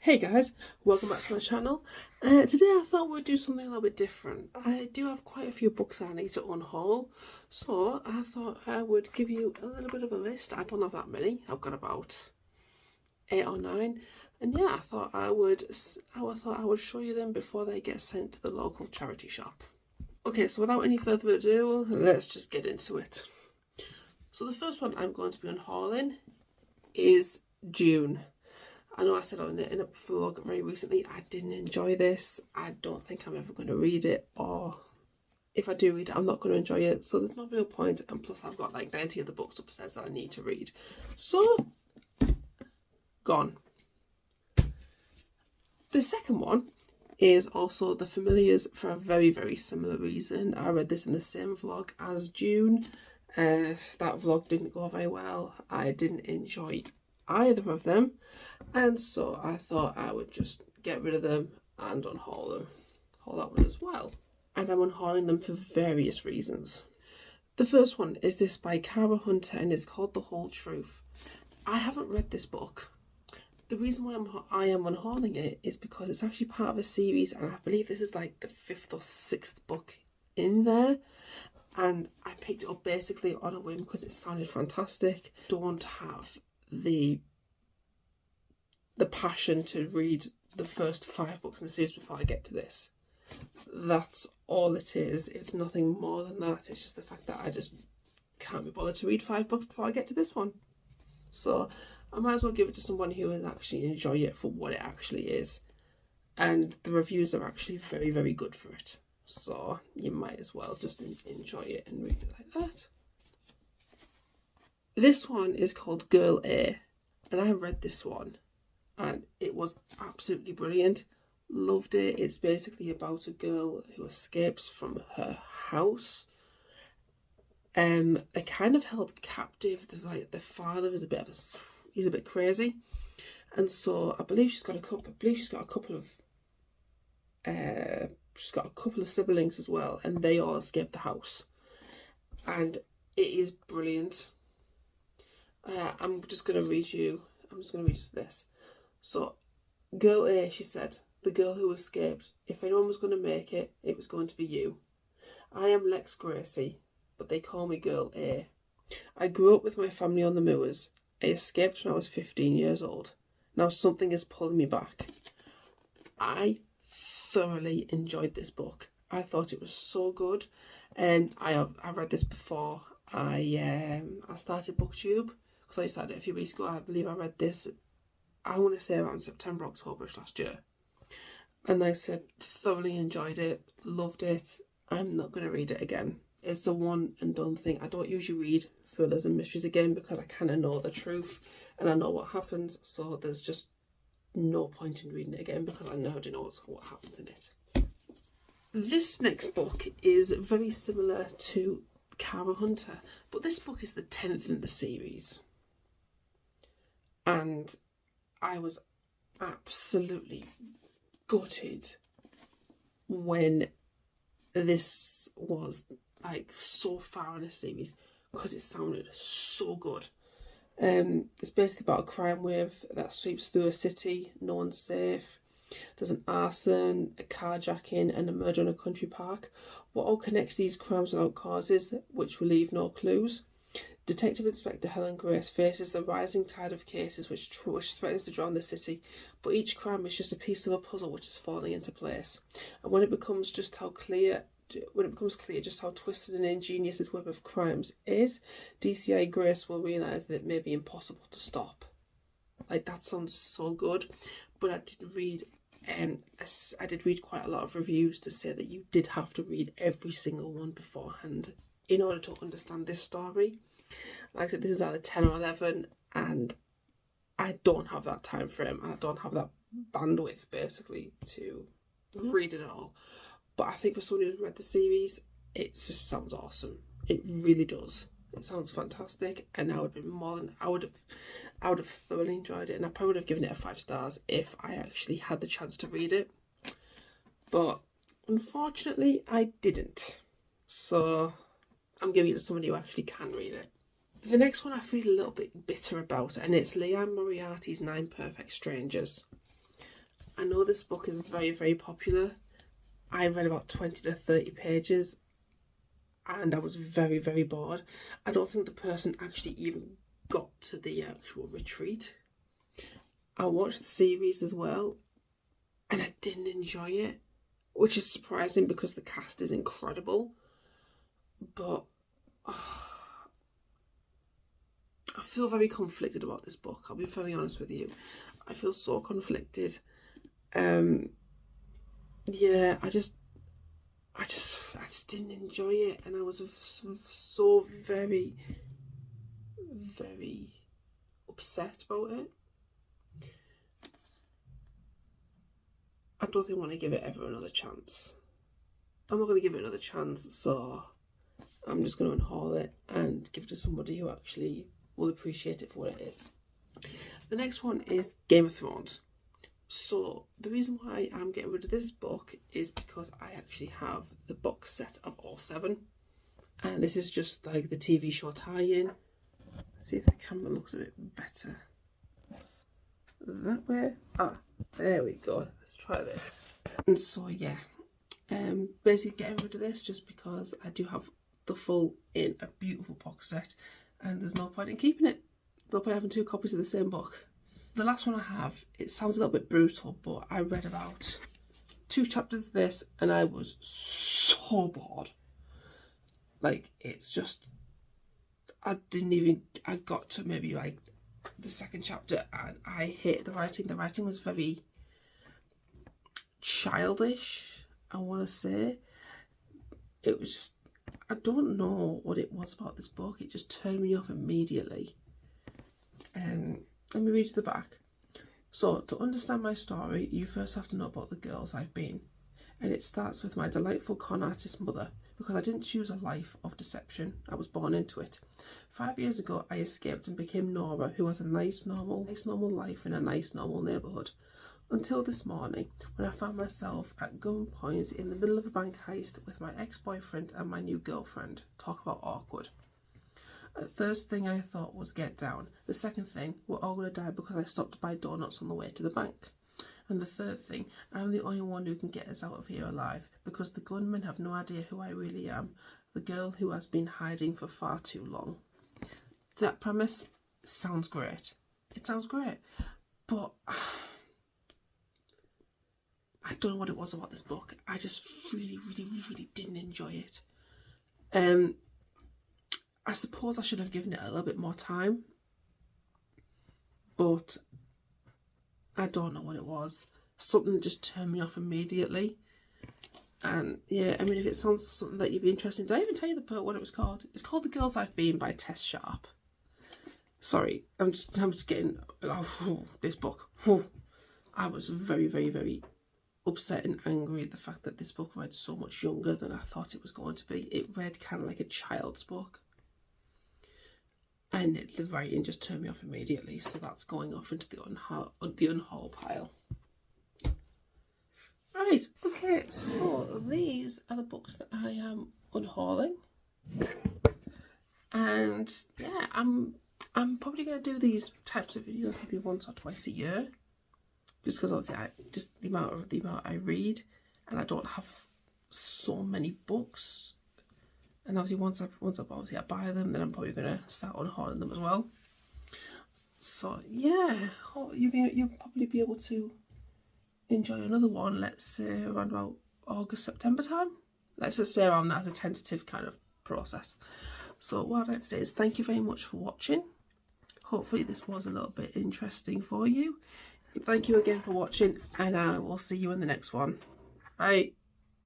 Hey guys, welcome back to my channel. Today I thought we'd do something a little bit different. I do have quite a few books I need to unhaul, so I thought I would give you a little bit of a list. I don't have that many, I've got about 8 or 9, and yeah, I thought I would show you them before they get sent to the local charity shop. Okay, so without any further ado, let's just get into it. So the first one I'm going to be unhauling is June. I know I said in a vlog very recently, I didn't enjoy this. I don't think I'm ever going to read it, or if I do read it, I'm not going to enjoy it. So there's no real point, and plus I've got like 90 other books upstairs that I need to read. So, gone. The second one is also The Familiars for a very, very similar reason. I read this in the same vlog as June. That vlog didn't go very well. I didn't enjoy either of them, and so I thought I would just get rid of them and unhaul them. Haul that one as well. And I'm unhauling them for various reasons. The first one is this by Cara Hunter, and it's called The Whole Truth. I haven't read this book. The reason why I am unhauling it is because it's actually part of a series, and I believe this is like the 5th or 6th book in there. And I picked it up basically on a whim because it sounded fantastic. Don't have the passion to read the first 5 books in the series before I get to this. That's all it is. It's nothing more than that. It's just the fact that I just can't be bothered to read 5 books before I get to this one. So I might as well give it to someone who will actually enjoy it for what it actually is. And the reviews are actually very, very good for it. So you might as well just enjoy it and read it like that. This one is called Girl A, and I read this one and it was absolutely brilliant. Loved it. It's basically about a girl who escapes from her house. They're kind of held captive. The father is he's a bit crazy, and so I believe she's got a couple of siblings as well, and they all escape the house, and it is brilliant. I'm just going to read you this. So, Girl A, she said, the girl who escaped. If anyone was going to make it, it was going to be you. I am Lex Gracie, but they call me Girl A. I grew up with my family on the moors. I escaped when I was 15 years old. Now something is pulling me back. I thoroughly enjoyed this book. I thought it was so good. And I read this before I started BookTube, because I started it a few weeks ago. I believe I read this, I want to say around September, October-ish last year. And like I said, thoroughly enjoyed it, loved it. I'm not going to read it again. It's a one and done thing. I don't usually read thrillers and mysteries again because I kind of know the truth and I know what happens. So there's just no point in reading it again because I already know what happens in it. This next book is very similar to Cara Hunter, but this book is the 10th in the series. And I was absolutely gutted when this was like so far in a series because it sounded so good. It's basically about a crime wave that sweeps through a city. No one's safe. There's an arson, a carjacking, and a murder in a country park. What all connects these crimes without causes, which will leave no clues? Detective Inspector Helen Grace faces a rising tide of cases which threatens to drown the city, but each crime is just a piece of a puzzle which is falling into place. And when it becomes clear just how twisted and ingenious this web of crimes is, DCI Grace will realise that it may be impossible to stop. Like, that sounds so good, but I did read quite a lot of reviews to say that you did have to read every single one beforehand in order to understand this story. Like I said, this is either 10 or 11, and I don't have that time frame, and I don't have that bandwidth basically to read it all. But I think for someone who's read the series, it just sounds awesome. It really does. It sounds fantastic, and I would have thoroughly enjoyed it, and I probably would have given it a 5 stars if I actually had the chance to read it. But unfortunately, I didn't. So I'm giving it to somebody who actually can read it. The next one I feel a little bit bitter about, and it's Liane Moriarty's 9 Perfect Strangers. I know this book is very, very popular. I read about 20 to 30 pages and I was very, very bored. I don't think the person actually even got to the actual retreat. I watched the series as well and I didn't enjoy it, which is surprising because the cast is incredible. But I feel very conflicted about this book. I'll be very honest with you. I feel so conflicted. Yeah, I just didn't enjoy it, and I was so very, very upset about it. I don't think I want to give it ever another chance. I'm not going to give it another chance, so I'm just going to unhaul it and give it to somebody who actually will appreciate it for what it is. The next one is Game of Thrones. So the reason why I'm getting rid of this book is because I actually have the box set of all 7. And this is just like the TV show tie-in. See if the camera looks a bit better. That way. Ah, there we go. Let's try this. And so yeah, basically getting rid of this just because I do have the full in a beautiful box set and there's no point in keeping it. No point having 2 copies of the same book. The last one I have, it sounds a little bit brutal, but I read about 2 chapters of this and I was so bored. Like, it's just, I got to maybe like the 2nd chapter and I hated the writing. The writing was very childish, I want to say. It was just, I don't know what it was about this book. It just turned me off immediately. Let me read you the back. So, to understand my story, you first have to know about the girls I've been. And it starts with my delightful con artist mother, because I didn't choose a life of deception. I was born into it. 5 years ago, I escaped and became Nora, who has a nice normal life in a nice normal neighbourhood. Until this morning, when I found myself at gunpoint in the middle of a bank heist with my ex-boyfriend and my new girlfriend. Talk about awkward. The first thing I thought was get down. The second thing, we're all going to die because I stopped to buy donuts on the way to the bank. And the third thing, I'm the only one who can get us out of here alive because the gunmen have no idea who I really am. The girl who has been hiding for far too long. That premise sounds great. It sounds great. But I don't know what it was about this book. I just really, really, really didn't enjoy it. I suppose I should have given it a little bit more time, but I don't know what it was. Something that just turned me off immediately. And yeah, I mean, if it sounds something that you'd be interested in, did I even tell you what it was called? It's called The Girls I've Been by Tess Sharp. Sorry, I'm just getting this book. I was very, very, very upset and angry at the fact that this book read so much younger than I thought it was going to be. It read kind of like a child's book. And the writing just turned me off immediately, so that's going off into the unhaul pile. Right, okay, so these are the books that I am unhauling. And yeah, I'm probably going to do these types of videos maybe once or twice a year. Just because obviously just the amount I read, and I don't have so many books. And obviously once I buy them, then I'm probably going to start unhauling them as well. So yeah, you'll probably be able to enjoy another one, let's say around about August, September time. Let's just say around that as a tentative kind of process. So what I'd like to say is thank you very much for watching. Hopefully this was a little bit interesting for you. Thank you again for watching, and I will see you in the next one. Bye.